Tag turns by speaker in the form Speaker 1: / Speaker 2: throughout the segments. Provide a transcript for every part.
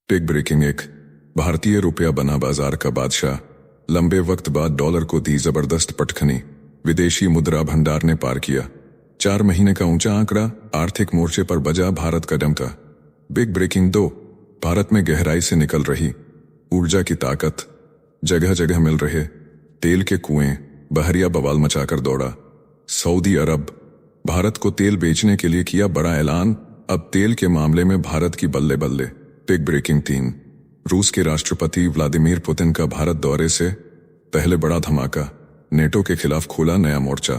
Speaker 1: Take breaking एक भारतीय रुपया बना बाजार का बादशाह। लंबे वक्त बाद डॉलर को दी जबरदस्त पटखनी। विदेशी मुद्रा भंडार ने पार किया 4 महीने का ऊंचा आंकड़ा। आर्थिक मोर्चे पर बजा भारत का डंका। बिग ब्रेकिंग 2 भारत में गहराई से निकल रही ऊर्जा की ताकत। जगह जगह मिल रहे तेल के कुएं। बहरिया बवाल मचाकर दौड़ा। सऊदी अरब भारत को तेल बेचने के लिए किया बड़ा ऐलान। अब तेल के मामले में भारत की बल्ले बल्ले। बिग ब्रेकिंग 3 रूस के राष्ट्रपति व्लादिमीर पुतिन का भारत दौरे से पहले बड़ा धमाका। नेटो के खिलाफ खोला नया मोर्चा।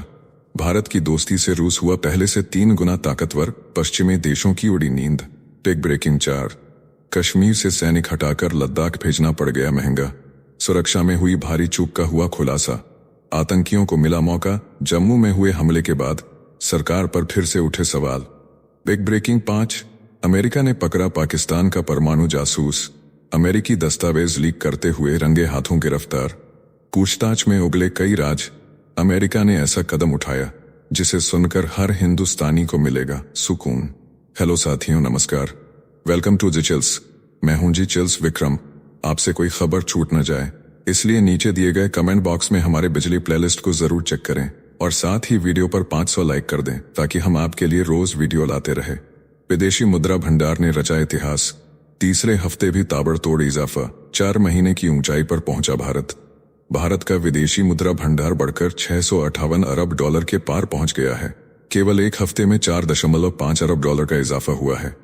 Speaker 1: भारत की दोस्ती से रूस हुआ पहले से 3 गुना ताकतवर। पश्चिमी देशों की उड़ी नींद। बिग ब्रेकिंग 4 कश्मीर से सैनिक हटाकर लद्दाख भेजना पड़ गया महंगा। सुरक्षा में हुई भारी चूक का हुआ खुलासा। आतंकियों को मिला मौका। जम्मू में हुए हमले के बाद सरकार पर फिर से उठे सवाल। बिग ब्रेकिंग 5 अमेरिका ने पकड़ा पाकिस्तान का परमाणु जासूस। अमेरिकी दस्तावेज लीक करते हुए रंगे हाथों गिरफ्तार। पूछताछ में उगले कई राज। अमेरिका ने ऐसा कदम उठाया जिसे सुनकर हर हिंदुस्तानी को मिलेगा सुकून। हेलो साथियों, नमस्कार। Welcome to G Chills. मैं हूं जी चिल्स विक्रम। आपसे कोई खबर छूट न जाए इसलिए नीचे दिए गए कमेंट बॉक्स में हमारे बिजली प्लेलिस्ट को जरूर चेक करें और साथ ही वीडियो पर 500 लाइक कर दें ताकि हम आपके लिए रोज वीडियो लाते रहे। विदेशी मुद्रा भंडार ने रचा इतिहास। तीसरे हफ्ते भी ताबड़तोड़ इजाफा। 4 महीने की ऊंचाई पर पहुंचा भारत। भारत का विदेशी मुद्रा भंडार बढ़कर 658 अरब डॉलर के पार पहुंच गया है। केवल एक हफ्ते में 4.5 अरब डॉलर का इजाफा हुआ है।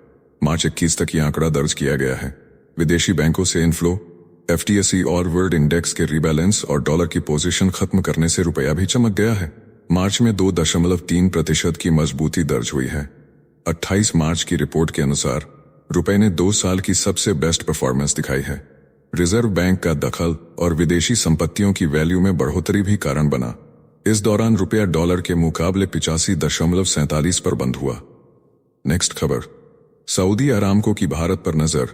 Speaker 1: मार्च 21 तक यह आंकड़ा दर्ज किया गया है। विदेशी बैंकों से इनफ्लो, FTSE और वर्ल्ड इंडेक्स के रीबैलेंस और डॉलर की पोजीशन खत्म करने से रुपया भी चमक गया है। मार्च में 2.3% की मजबूती दर्ज हुई है। 28 मार्च की रिपोर्ट के अनुसार रुपए ने 2 साल की सबसे बेस्ट परफॉर्मेंस दिखाई है। रिजर्व बैंक का दखल और विदेशी संपत्तियों की वैल्यू में बढ़ोतरी भी कारण बना। इस दौरान रुपया डॉलर के मुकाबले 85.47 पर बंद हुआ। नेक्स्ट खबर। सऊदी अरामको की भारत पर नजर।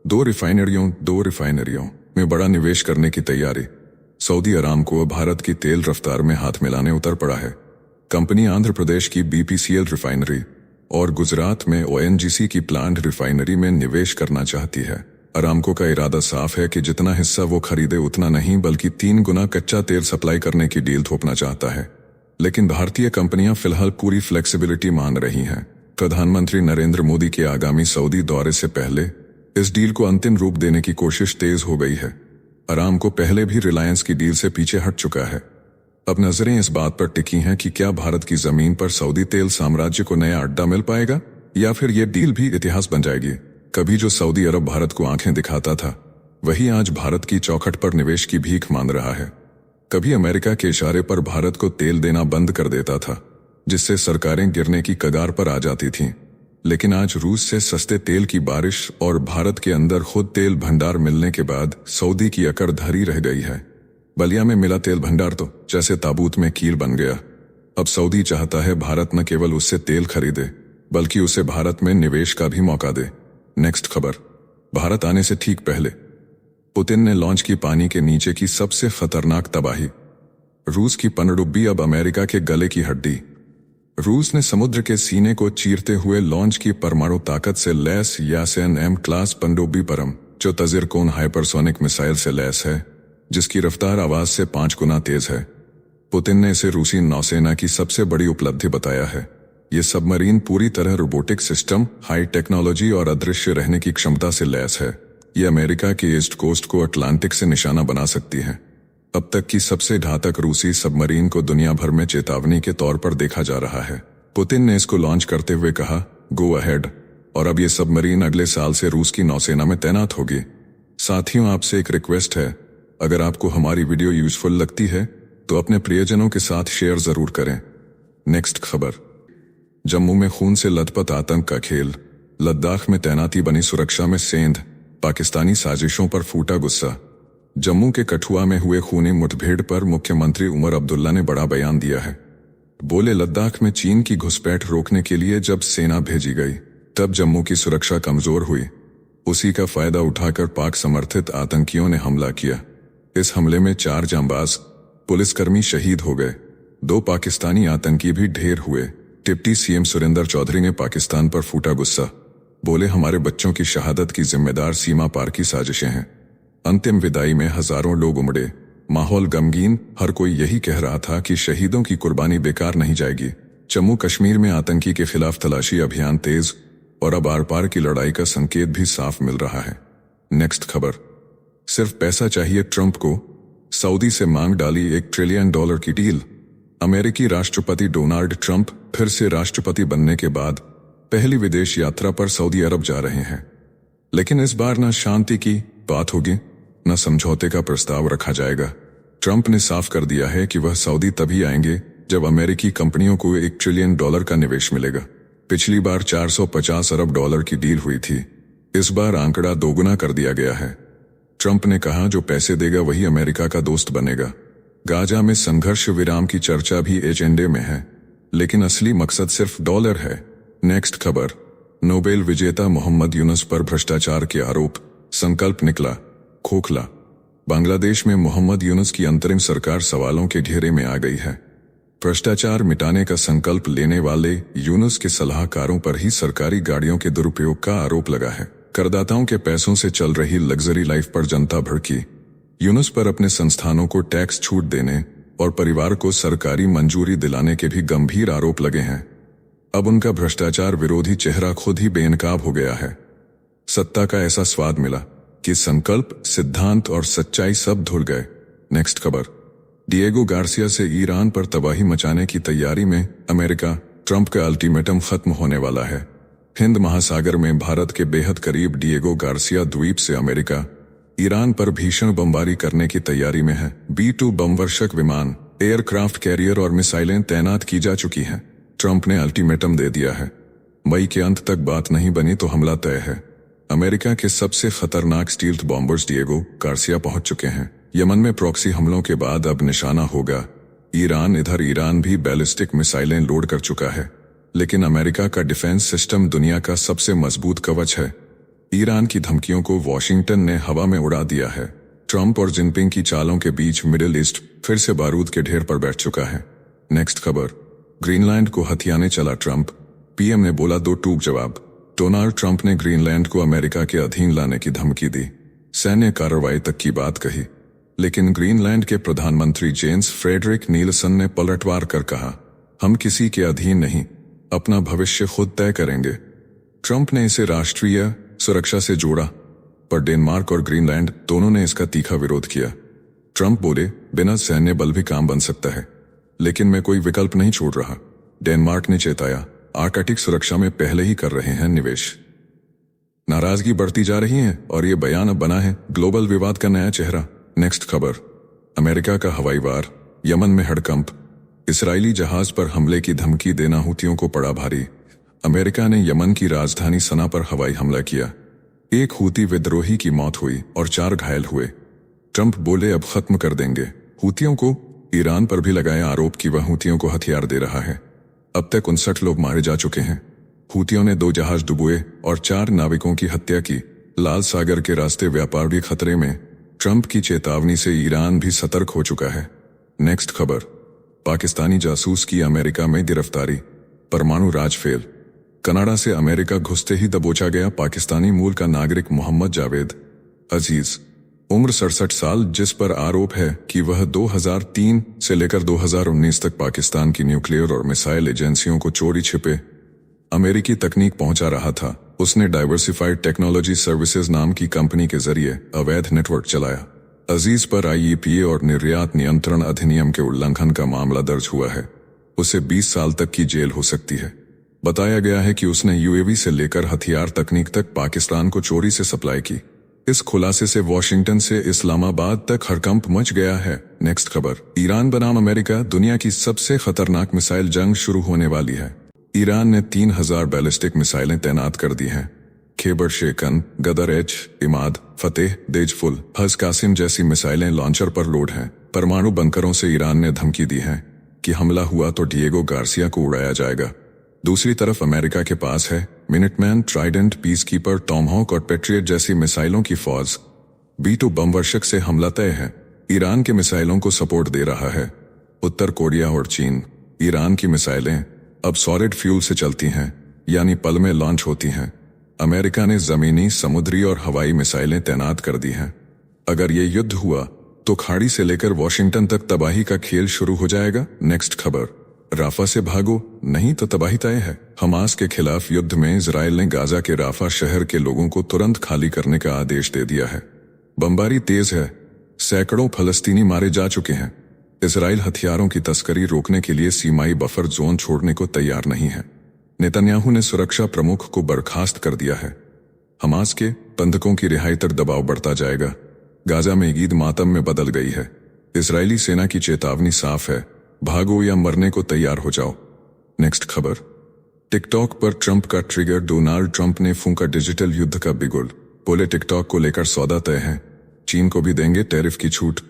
Speaker 1: 2 रिफाइनरियों में बड़ा निवेश करने की तैयारी। सऊदी अरामको भारत की तेल रफ्तार में हाथ मिलाने उतर पड़ा है। कंपनी आंध्र प्रदेश की BPCL रिफाइनरी और गुजरात में ONGC की प्लांट रिफाइनरी में निवेश करना चाहती है। अरामको का इरादा साफ है कि जितना हिस्सा वो खरीदे उतना नहीं बल्कि 3 गुना कच्चा तेल सप्लाई करने की डील थोपना चाहता है। लेकिन भारतीय कंपनियां फिलहाल पूरी फ्लेक्सिबिलिटी मान रही हैं। प्रधानमंत्री नरेंद्र मोदी के आगामी सऊदी दौरे से पहले इस डील को अंतिम रूप देने की कोशिश तेज हो गई है। अरामको पहले भी रिलायंस की डील से पीछे हट चुका है। अब नजरें इस बात पर टिकी हैं कि क्या भारत की जमीन पर सऊदी तेल साम्राज्य को नया अड्डा मिल पाएगा या फिर यह डील भी इतिहास बन जाएगी। कभी जो सऊदी अरब भारत को आंखें दिखाता था वही आज भारत की चौखट पर निवेश की भीख मांग रहा है। कभी अमेरिका के इशारे पर भारत को तेल देना बंद कर देता था जिससे सरकारें गिरने की कगार पर आ जाती थीं। लेकिन आज रूस से सस्ते तेल की बारिश और भारत के अंदर खुद तेल भंडार मिलने के बाद सऊदी की अकड़ धरी रह गई है। बलिया में मिला तेल भंडार तो जैसे ताबूत में कील बन गया। अब सऊदी चाहता है भारत न केवल उससे तेल खरीदे बल्कि उसे भारत में निवेश का भी मौका दे। नेक्स्ट खबर। भारत आने से ठीक पहले पुतिन ने लॉन्च की पानी के नीचे की सबसे खतरनाक तबाही। रूस की पनडुब्बी अब अमेरिका के गले की हड्डी। रूस ने समुद्र के सीने को चीरते हुए लॉन्च की परमाणु ताकत से लैस यासेन M क्लास पनडुब्बी परम, जो तजिरकोन हाइपरसोनिक मिसाइल से लैस है जिसकी रफ्तार आवाज से 5 गुना तेज है। पुतिन ने इसे रूसी नौसेना की सबसे बड़ी उपलब्धि बताया है। ये सबमरीन पूरी तरह रोबोटिक सिस्टम, हाई टेक्नोलॉजी और अदृश्य रहने की क्षमता से लैस है। ये अमेरिका के ईस्ट कोस्ट को अटलांटिक से निशाना बना सकती है। अब तक की सबसे घातक रूसी सबमरीन को दुनिया भर में चेतावनी के तौर पर देखा जा रहा है। पुतिन ने इसको लॉन्च करते हुए कहा, गो अहेड। और अब ये सबमरीन अगले साल से रूस की नौसेना में तैनात होगी। साथियों, आपसे एक रिक्वेस्ट है, अगर आपको हमारी वीडियो यूजफुल लगती है तो अपने प्रियजनों के साथ शेयर जरूर करें। नेक्स्ट खबर। जम्मू में खून से लथपथ आतंक का खेल। लद्दाख में तैनाती बनी सुरक्षा में सेंध। पाकिस्तानी साजिशों पर फूटा गुस्सा। जम्मू के कठुआ में हुए खूनी मुठभेड़ पर मुख्यमंत्री उमर अब्दुल्ला ने बड़ा बयान दिया है। बोले, लद्दाख में चीन की घुसपैठ रोकने के लिए जब सेना भेजी गई तब जम्मू की सुरक्षा कमजोर हुई। उसी का फायदा उठाकर पाक समर्थित आतंकियों ने हमला किया। इस हमले में 4 जांबाज पुलिसकर्मी शहीद हो गए। 2 पाकिस्तानी आतंकी भी ढेर हुए। डिप्टी CM सुरेंद्र चौधरी ने पाकिस्तान पर फूटा गुस्सा। बोले हमारे बच्चों की शहादत की जिम्मेदार सीमा पार की साजिशें हैं। अंतिम विदाई में हजारों लोग उमड़े, माहौल गमगीन, हर कोई यही कह रहा था कि शहीदों की कुर्बानी बेकार नहीं जाएगी। जम्मू कश्मीर में आतंकी के खिलाफ तलाशी अभियान तेज और अब आर पार की लड़ाई का संकेत भी साफ मिल रहा है। नेक्स्ट खबर। सिर्फ पैसा चाहिए ट्रंप को, सऊदी से मांग डाली $1 ट्रिलियन की डील। अमेरिकी राष्ट्रपति डोनाल्ड ट्रंप फिर से राष्ट्रपति बनने के बाद पहली विदेश यात्रा पर सऊदी अरब जा रहे हैं। लेकिन इस बार न शांति की बात होगी, न समझौते का प्रस्ताव रखा जाएगा। ट्रंप ने साफ कर दिया है कि वह सऊदी तभी आएंगे जब अमेरिकी कंपनियों को $1 ट्रिलियन का निवेश मिलेगा। पिछली बार $450 अरब की डील हुई थी, इस बार आंकड़ा दोगुना कर दिया गया है। ट्रंप ने कहा जो पैसे देगा वही अमेरिका का दोस्त बनेगा। गाजा में संघर्ष विराम की चर्चा भी एजेंडे में है, लेकिन असली मकसद सिर्फ डॉलर है। नेक्स्ट खबर। नोबेल विजेता मोहम्मद यूनुस पर भ्रष्टाचार के आरोप, संकल्प निकला खोखला। बांग्लादेश में मोहम्मद यूनुस की अंतरिम सरकार सवालों के घेरे में आ गई है। भ्रष्टाचार मिटाने का संकल्प लेने वाले यूनुस के सलाहकारों पर ही सरकारी गाड़ियों के दुरुपयोग का आरोप लगा है। करदाताओं के पैसों से चल रही लग्जरी लाइफ पर जनता भड़की। यूनुस पर अपने संस्थानों को टैक्स छूट देने और परिवार को सरकारी मंजूरी दिलाने के भी गंभीर आरोप लगे हैं। अब उनका भ्रष्टाचार विरोधी चेहरा खुद ही बेनकाब हो गया है। सत्ता का ऐसा स्वाद मिला कि संकल्प, सिद्धांत और सच्चाई सब धुल गए। नेक्स्ट खबर। डिएगो गार्सिया से ईरान पर तबाही मचाने की तैयारी में अमेरिका, ट्रंप का अल्टीमेटम खत्म होने वाला है। हिंद महासागर में भारत के बेहद करीब डिएगो गार्सिया द्वीप से अमेरिका ईरान पर भीषण बमबारी करने की तैयारी में है। B-2 बमवर्षक विमान, एयरक्राफ्ट कैरियर और मिसाइलें तैनात की जा चुकी हैं। ट्रंप ने अल्टीमेटम दे दिया है, मई के अंत तक बात नहीं बनी तो हमला तय है। अमेरिका के सबसे खतरनाक स्टील्थ बॉम्बर्स डिएगो गार्सिया पहुंच चुके हैं। यमन में प्रॉक्सी हमलों के बाद अब निशाना होगा ईरान। इधर ईरान भी बैलिस्टिक मिसाइलें लोड कर चुका है, लेकिन अमेरिका का डिफेंस सिस्टम दुनिया का सबसे मजबूत कवच है। ईरान की धमकियों को वॉशिंगटन ने हवा में उड़ा दिया है। ट्रंप और जिनपिंग की चालों के बीच मिडिल ईस्ट फिर से बारूद के ढेर पर बैठ चुका है। नेक्स्ट खबर। ग्रीनलैंड को हथियाने चला ट्रंप, पीएम ने बोला दो टूक जवाब। डोनाल्ड ट्रंप ने ग्रीनलैंड को अमेरिका के अधीन लाने की धमकी दी, सैन्य कार्रवाई तक की बात कही, लेकिन ग्रीनलैंड के प्रधानमंत्री जेम्स फ्रेडरिक नीलसन ने पलटवार कर कहा, हम किसी के अधीन नहीं, अपना भविष्य खुद तय करेंगे। ट्रंप ने इसे राष्ट्रीय सुरक्षा से जोड़ा, पर डेनमार्क और ग्रीनलैंड दोनों ने इसका तीखा विरोध किया। ट्रंप बोले, बिना सैन्य बल भी काम बन सकता है, लेकिन मैं कोई विकल्प नहीं छोड़ रहा। डेनमार्क ने चेताया, आर्कटिक सुरक्षा में पहले ही कर रहे हैं निवेश। नाराजगी बढ़ती जा रही है और ये बयान अब बना है ग्लोबल विवाद का नया चेहरा। नेक्स्ट खबर। अमेरिका का हवाई वार, यमन में हड़कंप, इसराइली जहाज पर हमले की धमकी देना हुतियों को पड़ा भारी। अमेरिका ने यमन की राजधानी सना पर हवाई हमला किया, एक हुती विद्रोही की मौत हुई और 4 घायल हुए। ट्रंप बोले अब खत्म कर देंगे हुतियों को। ईरान पर भी लगाया आरोप कि वह हुतियों को हथियार दे रहा है। अब तक 59 लोग मारे जा चुके हैं। हुतियों ने 2 जहाज डुबोए और 4 नाविकों की हत्या की। लाल सागर के रास्ते व्यापार भी खतरे में। ट्रंप की चेतावनी से ईरान भी सतर्क हो चुका है। नेक्स्ट खबर। पाकिस्तानी जासूस की अमेरिका में गिरफ्तारी, परमाणु राज फेल। कनाडा से अमेरिका घुसते ही दबोचा गया पाकिस्तानी मूल का नागरिक मोहम्मद जावेद अजीज, उम्र 67 साल, जिस पर आरोप है कि वह 2003 से लेकर 2019 तक पाकिस्तान की न्यूक्लियर और मिसाइल एजेंसियों को चोरी छिपे अमेरिकी तकनीक पहुंचा रहा था। उसने डाइवर्सिफाइड टेक्नोलॉजी सर्विसेज नाम की कंपनी के जरिए अवैध नेटवर्क चलाया। अजीज पर IEPA और निर्यात नियंत्रण अधिनियम के उल्लंघन का मामला दर्ज हुआ है। उसे 20 साल तक की जेल हो सकती है। बताया गया है कि उसने UAV से लेकर हथियार तकनीक तक पाकिस्तान को चोरी से सप्लाई की। इस खुलासे से वॉशिंगटन से इस्लामाबाद तक हड़कंप मच गया है। नेक्स्ट खबर। ईरान बनाम अमेरिका, दुनिया की सबसे खतरनाक मिसाइल जंग शुरू होने वाली है। ईरान ने 3000 बैलिस्टिक मिसाइलें तैनात कर दी हैं। खेबर शेकन, गदर-H, इमाद, फतेह, देजफुल, हज कासिम जैसी मिसाइलें लॉन्चर पर लोड हैं। परमाणु बंकरों से ईरान ने धमकी दी है कि हमला हुआ तो डिएगो गार्सिया को उड़ाया जाएगा। दूसरी तरफ अमेरिका के पास है मिनटमैन, ट्राइडेंट, पीसकीपर, टॉमहॉक और पेट्रियट जैसी मिसाइलों की फौज। B-2 बमवर्षक से हमला तय है। ईरान के मिसाइलों को सपोर्ट दे रहा है उत्तर कोरिया और चीन। ईरान की मिसाइलें अब सॉलिड फ्यूल से चलती हैं, यानी पल में लॉन्च होती हैं। अमेरिका ने जमीनी, समुद्री और हवाई मिसाइलें तैनात कर दी हैं। अगर ये युद्ध हुआ तो खाड़ी से लेकर वॉशिंगटन तक तबाही का खेल शुरू हो जाएगा। नेक्स्ट खबर, राफा से भागो नहीं तो तबाही तय है। हमास के खिलाफ युद्ध में इजराइल ने गाजा के राफा शहर के लोगों को तुरंत खाली करने का आदेश दे दिया है। बमबारी तेज है, सैकड़ों फलस्तीनी मारे जा चुके हैं। इजराइल हथियारों की तस्करी रोकने के लिए सीमाई बफर जोन छोड़ने को तैयार नहीं है। नेतन्याहू ने सुरक्षा प्रमुख को बर्खास्त कर दिया है। हमास के बंधकों की रिहाई तक दबाव बढ़ता जाएगा। गाजा में ईद मातम में बदल गई है। इजरायली सेना की चेतावनी साफ है, भागो या मरने को तैयार हो जाओ। नेक्स्ट खबर, टिकटॉक पर ट्रंप का ट्रिगर, डोनाल्ड ट्रंप ने फूंका डिजिटल युद्ध का बिगुल। बोले टिकटॉक को लेकर सौदा तय है, चीन को भी देंगे टैरिफ की छूट।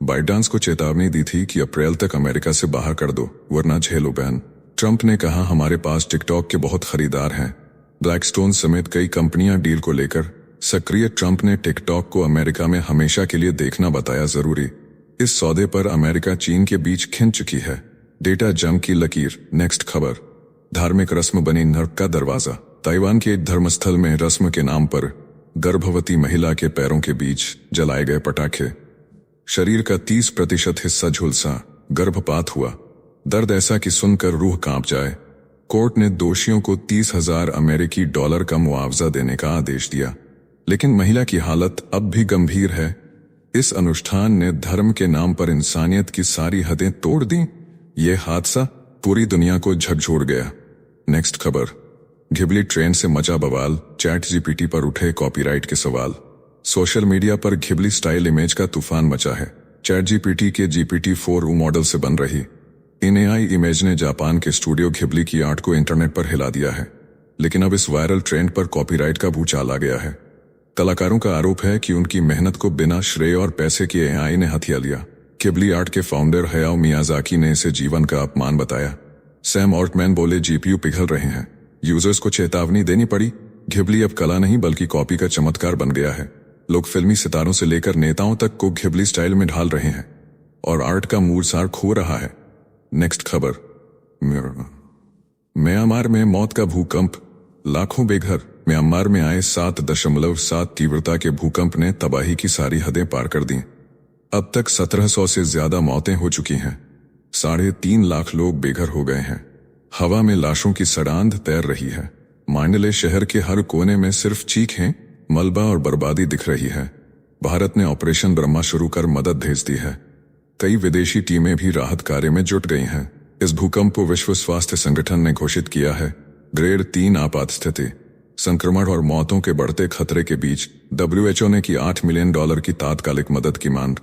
Speaker 1: बाइडेंस को चेतावनी दी थी कि अप्रैल तक अमेरिका से बाहर कर दो वरना झेलो बैन। ट्रंप ने कहा हमारे पास टिकटॉक के बहुत खरीदार हैं। ब्लैकस्टोन समेत कई कंपनियां डील को लेकर सक्रिय। ट्रंप ने टिकटॉक को अमेरिका में हमेशा के लिए देखना बताया जरूरी। इस सौदे पर अमेरिका चीन के बीच खिंच चुकी है। डेटा जंग की लकीर। नेक्स्ट खबर, धार्मिक रस्म बनी नर्क का दरवाजा। ताइवान के एक धर्मस्थल में रस्म के नाम पर गर्भवती महिला के पैरों के बीच जलाए गए पटाखे। शरीर का 30% हिस्सा झुलसा, गर्भपात हुआ। दर्द ऐसा कि सुनकर रूह कांप जाए। कोर्ट ने दोषियों को 30,000 अमेरिकी डॉलर का मुआवजा देने का आदेश दिया, लेकिन महिला की हालत अब भी गंभीर है। इस अनुष्ठान ने धर्म के नाम पर इंसानियत की सारी हदें तोड़ दी। ये हादसा पूरी दुनिया को झकझोर गया। नेक्स्ट खबर, घिबली ट्रेन से मचा बवाल, चैट जीपीटी पर उठे कॉपीराइट के सवाल। सोशल मीडिया पर घिबली स्टाइल इमेज का तूफान मचा है। चैट जीपीटी के GPT-4 मॉडल से बन रही इन AI इमेज ने जापान के स्टूडियो घिबली की आर्ट को इंटरनेट पर हिला दिया है। लेकिन अब इस वायरल ट्रेंड पर कॉपीराइट का भूचाल आ गया है। कलाकारों का आरोप है कि उनकी मेहनत को बिना श्रेय और पैसे के AI ने हथिया लिया। घिबली आर्ट के फाउंडर हयाओ मियाजाकी ने इसे जीवन का अपमान बताया। सैम ऑल्टमैन बोले GPU पिघल रहे हैं। यूजर्स को चेतावनी देनी पड़ी। घिबली अब कला नहीं बल्कि कॉपी का चमत्कार बन गया है। लोग फिल्मी सितारों से लेकर नेताओं तक को घिबली स्टाइल में ढाल रहे हैं और आर्ट का मूल सार खो रहा है। नेक्स्ट खबर, म्यांमार में मौत का भूकंप, लाखों बेघर। म्यांमार में आए 7.7 तीव्रता के भूकंप ने तबाही की सारी हदें पार कर दी। अब तक 1700 से ज्यादा मौतें हो चुकी हैं। 3.5 लाख लोग बेघर हो गए हैं। हवा में लाशों की सड़ांध तैर रही है। मांडले शहर के हर कोने में सिर्फ चीखें, मलबा और बर्बादी दिख रही है। भारत ने ऑपरेशन ब्रह्मा शुरू कर मदद भेज दी है। कई विदेशी टीमें भी राहत कार्य में जुट गई हैं। इस भूकंप को विश्व स्वास्थ्य संगठन ने घोषित किया है ग्रेड 3 आपात स्थिति। संक्रमण और मौतों के बढ़ते खतरे के बीच WHO ने की $8 मिलियन की तात्कालिक मदद की मांग।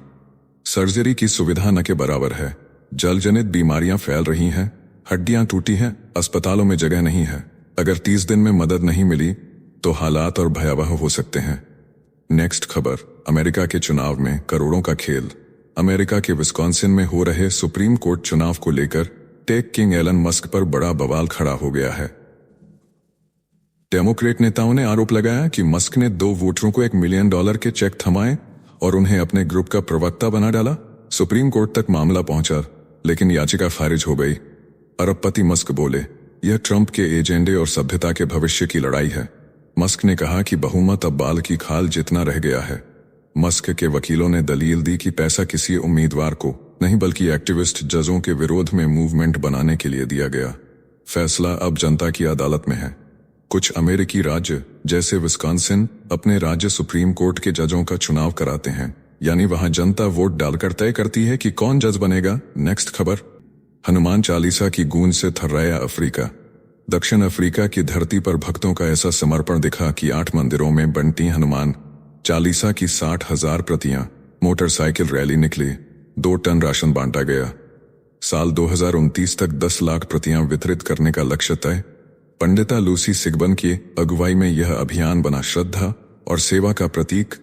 Speaker 1: सर्जरी की सुविधा न के बराबर है। जलजनित बीमारियां फैल रही हैं, हड्डियां टूटी हैं, अस्पतालों में जगह नहीं है। अगर 30 दिन में मदद नहीं मिली तो हालात और भयावह हो सकते हैं। नेक्स्ट खबर, अमेरिका के चुनाव में करोड़ों का खेल। अमेरिका के विस्कॉन्सिन में हो रहे सुप्रीम कोर्ट चुनाव को लेकर टेक किंग एलन मस्क पर बड़ा बवाल खड़ा हो गया है। डेमोक्रेट नेताओं ने आरोप लगाया कि मस्क ने 2 वोटरों को $1 मिलियन के चेक थमाए और उन्हें अपने ग्रुप का प्रवक्ता बना डाला। सुप्रीम कोर्ट तक मामला पहुंचा, लेकिन याचिका खारिज हो गई। अरबपति मस्क बोले यह ट्रंप के एजेंडे और सभ्यता के भविष्य की लड़ाई है। मस्क ने कहा कि बहुमत अब बाल की खाल जितना रह गया है। मस्क के वकीलों ने दलील दी कि पैसा किसी उम्मीदवार को नहीं बल्कि एक्टिविस्ट जजों के विरोध में मूवमेंट बनाने के लिए दिया गया। फैसला अब जनता की अदालत में है। कुछ अमेरिकी राज्य जैसे विस्कॉन्सिन अपने राज्य सुप्रीम कोर्ट के जजों का चुनाव कराते हैं, यानी वहां जनता वोट डालकर तय करती है कि कौन जज बनेगा। नेक्स्ट खबर, हनुमान चालीसा की गूंज से थर्राया अफ्रीका। दक्षिण अफ्रीका की धरती पर भक्तों का ऐसा समर्पण दिखा कि 8 मंदिरों में बंटी हनुमान चालीसा की 60,000 प्रतियां, मोटरसाइकिल रैली निकली, 2 टन राशन बांटा गया। साल 2029 तक 10 लाख प्रतियां वितरित करने का लक्ष्य तय। पंडिता लूसी सिगबन की अगुवाई में यह अभियान बना श्रद्धा और सेवा का प्रतीक।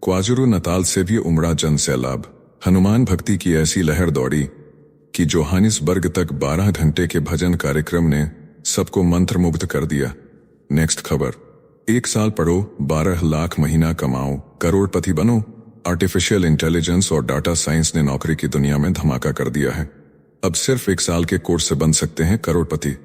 Speaker 1: क्वाजुरू नताल से भी उमड़ा जन सैलाब। हनुमान भक्ति की ऐसी लहर दौड़ी कि जोहानिसबर्ग तक 12 घंटे के भजन कार्यक्रम ने सबको मंत्रमुग्ध कर दिया। नेक्स्ट खबर, 1 साल पढ़ो, 12 लाख महीना कमाओ, करोड़पति बनो। आर्टिफिशियल इंटेलिजेंस और डाटा साइंस ने नौकरी की दुनिया में धमाका कर दिया है। अब सिर्फ 1 साल के कोर्स से बन सकते हैं करोड़पति।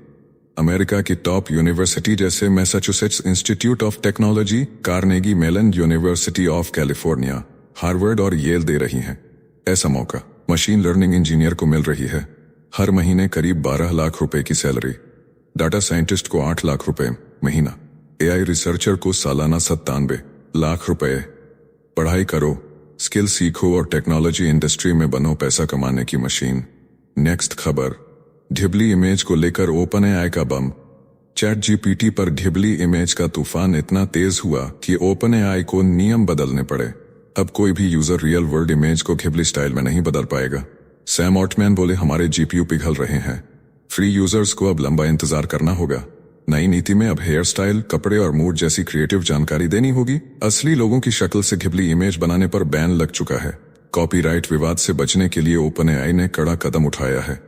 Speaker 1: अमेरिका की टॉप यूनिवर्सिटी जैसे Massachusetts institute of technology, Carnegie Mellon university of California, Harvard और येल दे रही हैं। ऐसा मौका मशीन लर्निंग इंजीनियर को मिल रही है। हर महीने करीब 12 लाख रुपए की सैलरी, डाटा साइंटिस्ट को 8 लाख रुपए महीना, एआई रिसर्चर को सालाना 97 लाख रुपए। पढ़ाई करो, स्किल सीखो और टेक्नोलॉजी इंडस्ट्री में बनो पैसा कमाने की मशीन। नेक्स्ट खबर, ढिबली इमेज को लेकर ओपन एआई का बम। चैट जीपीटी पर ढिबली इमेज का तूफान इतना तेज हुआ कि ओपन एआई को नियम बदलने पड़े। अब कोई भी यूजर रियल वर्ल्ड इमेज को घिबली स्टाइल में नहीं बदल पाएगा। सैम ऑल्टमैन बोले, हमारे जीपीयू पिघल रहे हैं, फ्री यूजर्स को अब लंबा इंतजार करना होगा। नई नीति में अब हेयर स्टाइल, कपड़े और मूड जैसी क्रिएटिव जानकारी देनी होगी। असली लोगों की शक्ल से घिबली इमेज बनाने पर बैन लग चुका है। कॉपीराइट विवाद से बचने के लिए ओपन एआई ने कड़ा कदम उठाया है।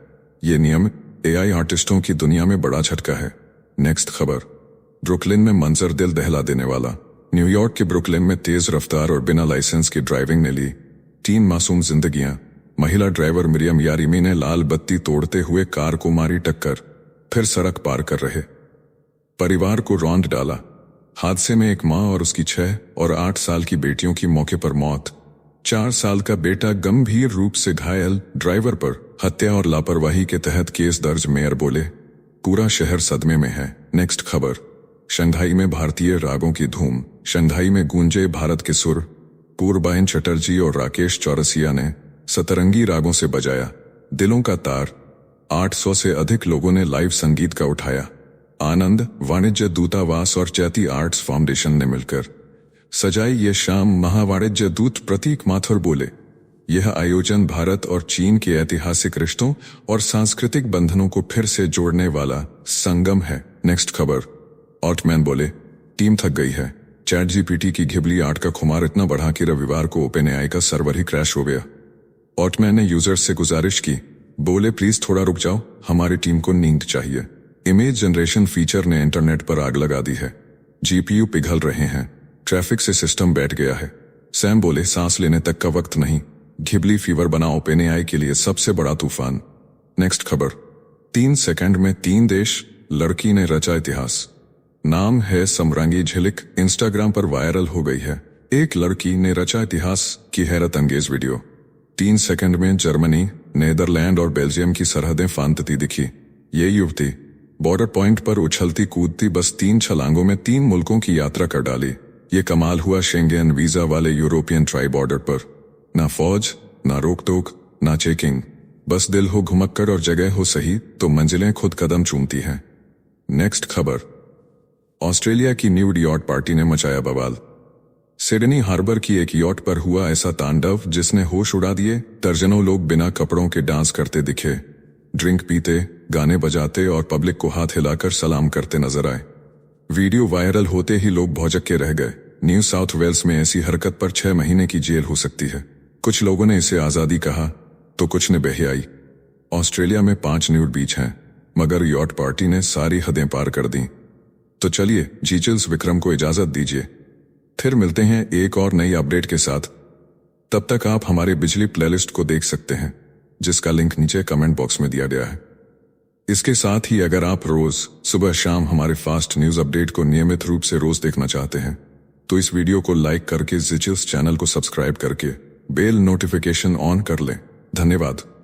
Speaker 1: ये नियम एआई आर्टिस्टों की दुनिया में बड़ा झटका है। नेक्स्ट खबर, ब्रुकलिन में मंजर दिल दहला देने वाला। न्यूयॉर्क के ब्रुकलिन में तेज रफ्तार और बिना लाइसेंस की ड्राइविंग ने ली 3 मासूम जिंदगियां। महिला ड्राइवर मरियम यारिमी ने लाल बत्ती तोड़ते हुए कार को मारी टक्कर, फिर सड़क पार कर रहे परिवार को रौंद डाला। हादसे में एक मां और उसकी 6 और 8 साल की बेटियों की मौके पर मौत। 4 साल का बेटा गंभीर रूप से घायल। ड्राइवर पर हत्या और लापरवाही के तहत केस दर्ज, मेयर बोले। पूरा शहर सदमे में है। नेक्स्ट खबर, शंघाई में भारतीय रागों की धूम। शंघाई में गूंजे भारत के सुर। पूर्बाइन चटर्जी और राकेश चौरसिया ने सतरंगी रागों से बजाया दिलों का तार। 800 से अधिक लोगों ने लाइव संगीत का उठाया आनंद। वाणिज्य दूतावास और चैती आर्ट्स फाउंडेशन ने मिलकर सजाई ये शाम। महावाणिज्य दूत प्रतीक माथुर बोले, यह आयोजन भारत और चीन के ऐतिहासिक रिश्तों और सांस्कृतिक बंधनों को फिर से जोड़ने वाला संगम है। नेक्स्ट खबर, ऑल्टमैन बोले, टीम थक गई है। चैट जीपीटी की घिबली आर्ट का खुमार इतना बढ़ा कि रविवार को ओपन एआई का सर्वर ही क्रैश हो गया। ऑल्टमैन ने यूजर्स से गुजारिश की, बोले प्लीज थोड़ा रुक जाओ, हमारी टीम को नींद चाहिए। इमेज जनरेशन फीचर ने इंटरनेट पर आग लगा दी है। जीपीयू पिघल रहे हैं, ट्रैफिक से सिस्टम बैठ गया है। सैम बोले, सांस लेने तक का वक्त नहीं। घिबली फीवर बना ओपन एआई के लिए सबसे बड़ा तूफान। नेक्स्ट खबर, 3 सेकंड में 3 देश, लड़की ने रचा इतिहास। नाम है समरंगी झिलिक, इंस्टाग्राम पर वायरल हो गई है। एक लड़की ने रचा इतिहास की हैरत अंगेज वीडियो। 3 सेकंड में जर्मनी, नेदरलैंड और बेल्जियम की सरहदें फांदती दिखी। ये युवती बॉर्डर पॉइंट पर उछलती कूदती बस 3 छलांगों में 3 मुल्कों की यात्रा कर डाली। ये कमाल हुआ शेंगेन वीजा वाले यूरोपियन ट्राई बॉर्डर पर। ना फौज, ना रोक टोक, ना चेकिंग, बस दिल हो घुमक्कड़ और जगह हो सही तो मंजिलें खुद कदम चूमती हैं। नेक्स्ट खबर, ऑस्ट्रेलिया की न्यूड यॉट पार्टी ने मचाया बवाल। सिडनी हार्बर की एक यॉट पर हुआ ऐसा तांडव जिसने होश उड़ा दिए। दर्जनों लोग बिना कपड़ों के डांस करते दिखे, ड्रिंक पीते, गाने बजाते और पब्लिक को हाथ हिलाकर सलाम करते नजर आए। वीडियो वायरल होते ही लोग भौचक्के के रह गए। न्यू साउथ वेल्स में ऐसी हरकत पर 6 महीने की जेल हो सकती है। कुछ लोगों ने इसे आजादी कहा तो कुछ ने बेहयाई। ऑस्ट्रेलिया में 5 न्यूड बीच हैं, मगर यॉट पार्टी ने सारी हदें पार कर दी। तो चलिए जीचिल्स विक्रम को इजाजत दीजिए, फिर मिलते हैं एक और नई अपडेट के साथ। तब तक आप हमारे बिजली प्लेलिस्ट को देख सकते हैं, जिसका लिंक नीचे कमेंट बॉक्स में दिया गया है। इसके साथ ही अगर आप रोज सुबह शाम हमारे फास्ट न्यूज अपडेट को नियमित रूप से रोज देखना चाहते हैं तो इस वीडियो को लाइक करके जीचिल्स चैनल को सब्सक्राइब करके बेल नोटिफिकेशन ऑन कर लें। धन्यवाद।